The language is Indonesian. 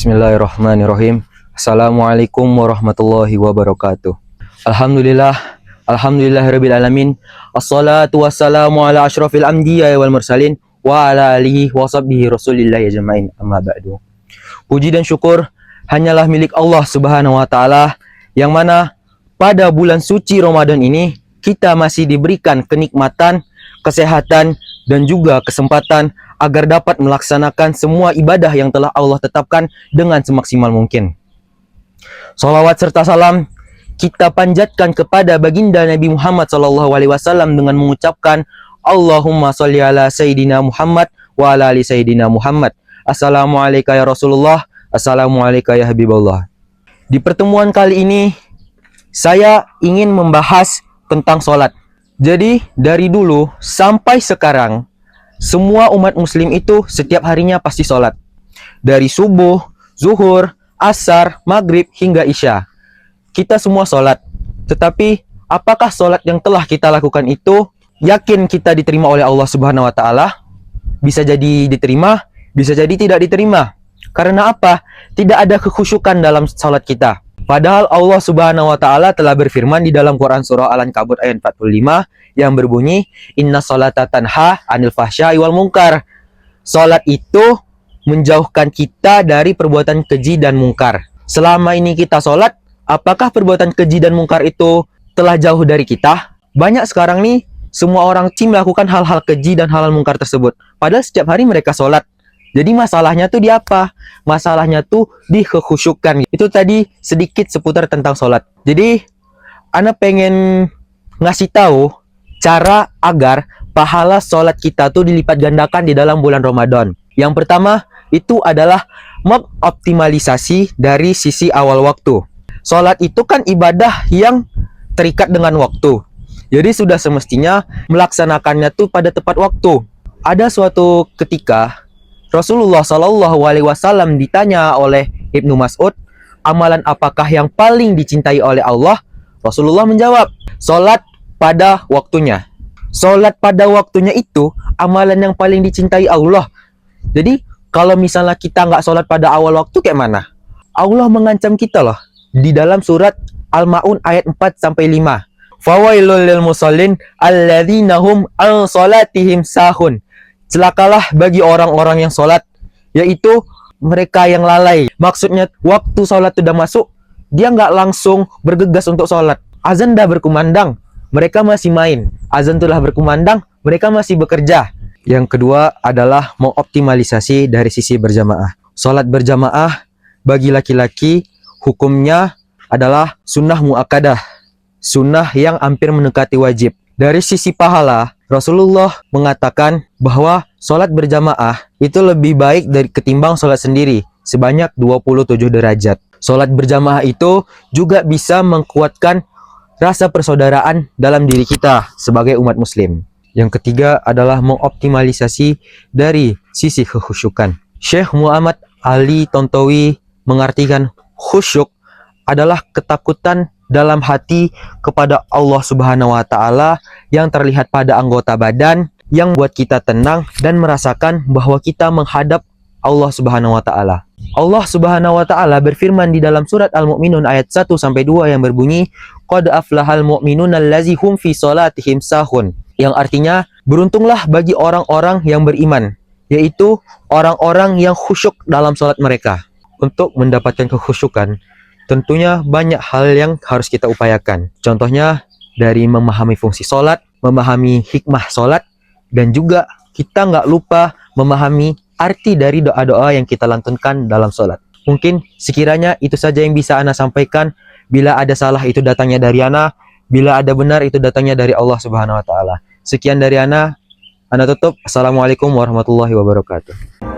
Bismillahirrahmanirrahim. Assalamualaikum warahmatullahi wabarakatuh. Alhamdulillahirabbil alamin. Assalatu wassalamu ala asyrafil anbiya wal mursalin wa ala alihi wa sahbihi rasulillah ajmain. Amma ba'du. Puji dan syukur hanyalah milik Allah Subhanahu wa taala, yang mana pada bulan suci Ramadan ini kita masih diberikan kenikmatan, kesehatan, dan juga kesempatan agar dapat melaksanakan semua ibadah yang telah Allah tetapkan dengan semaksimal mungkin. Salawat serta salam kita panjatkan kepada baginda Nabi Muhammad SAW dengan mengucapkan Allahumma sholli ala Sayyidina Muhammad wa ala ali Sayyidina Muhammad. Assalamualaikum ya Rasulullah, Assalamualaikum ya Habibullah. Di pertemuan kali ini saya ingin membahas tentang sholat. Jadi dari dulu sampai sekarang, semua umat muslim itu setiap harinya pasti sholat. Dari subuh, zuhur, asar, maghrib, hingga isya. Kita semua sholat. Tetapi apakah sholat yang telah kita lakukan itu yakin kita diterima oleh Allah Subhanahu wa taala? Bisa jadi diterima, bisa jadi tidak diterima. Karena apa? Tidak ada kekhusyukan dalam sholat kita. Padahal Allah Subhanahu wa taala telah berfirman di dalam Quran surah Al-Ankabut ayat 45 yang berbunyi, Inna sholata tanha anil fahsya'i wal munkar. Salat itu menjauhkan kita dari perbuatan keji dan mungkar. Selama ini kita salat, apakah perbuatan keji dan mungkar itu telah jauh dari kita? Banyak sekarang nih, semua orang melakukan hal-hal keji dan hal-hal mungkar tersebut. Padahal setiap hari mereka salat. Jadi masalahnya tuh di apa? Masalahnya tuh di kekhusyukan. Itu tadi sedikit seputar tentang salat. Jadi, Ana pengen ngasih tahu cara agar pahala sholat kita tuh dilipat gandakan di dalam bulan Ramadan. Yang pertama itu adalah mengoptimalisasi dari sisi awal waktu. Sholat itu kan ibadah yang terikat dengan waktu. Jadi sudah semestinya melaksanakannya tuh pada tepat waktu. Ada suatu ketika Rasulullah SAW ditanya oleh Ibnu Mas'ud, amalan apakah yang paling dicintai oleh Allah? Rasulullah menjawab, sholat pada waktunya. Sholat pada waktunya itu amalan yang paling dicintai Allah. Jadi kalau misalnya kita nggak sholat pada awal waktu kayak mana? Allah mengancam kita loh di dalam surat Al-Ma'un ayat 4-5. Fawailul lil musallin alladzina hum an sholatihim sahun. Celakalah bagi orang-orang yang sholat, yaitu mereka yang lalai. Maksudnya waktu sholat sudah masuk, dia nggak langsung bergegas untuk sholat. Azan dah berkumandang, mereka masih main. Azan telah berkumandang, mereka masih bekerja. Yang kedua adalah mengoptimalisasi dari sisi berjamaah. Sholat berjamaah bagi laki-laki hukumnya adalah sunnah muakkadah, sunnah yang hampir mendekati wajib. Dari sisi pahala, Rasulullah mengatakan bahwa sholat berjamaah itu lebih baik dari ketimbang sholat sendiri sebanyak 27 derajat. Sholat berjamaah itu juga bisa menguatkan rasa persaudaraan dalam diri kita sebagai umat muslim. Yang ketiga adalah mengoptimalisasi dari sisi kekhusyukan. Syekh Muhammad Ali Tontowi mengartikan khusyuk adalah ketakutan dalam hati kepada Allah Subhanahu wa taala yang terlihat pada anggota badan, yang membuat kita tenang dan merasakan bahwa kita menghadap Allah Subhanahu wa taala. Allah Subhanahu wa taala berfirman di dalam surat Al-Mu'minun ayat 1-2 yang berbunyi, Qad aflahal mu'minuna allazi hum fi sholatihim sahun. Yang artinya, beruntunglah bagi orang-orang yang beriman, yaitu orang-orang yang khusyuk dalam sholat mereka. Untuk mendapatkan kekhusyukan, tentunya banyak hal yang harus kita upayakan. Contohnya dari memahami fungsi sholat, memahami hikmah sholat, dan juga kita nggak lupa memahami arti dari doa-doa yang kita lantunkan dalam sholat. Mungkin sekiranya itu saja yang bisa Ana sampaikan. Bila ada salah itu datangnya dari Ana, bila ada benar itu datangnya dari Allah Subhanahu wa taala. Sekian dari Ana tutup. Assalamualaikum warahmatullahi wabarakatuh.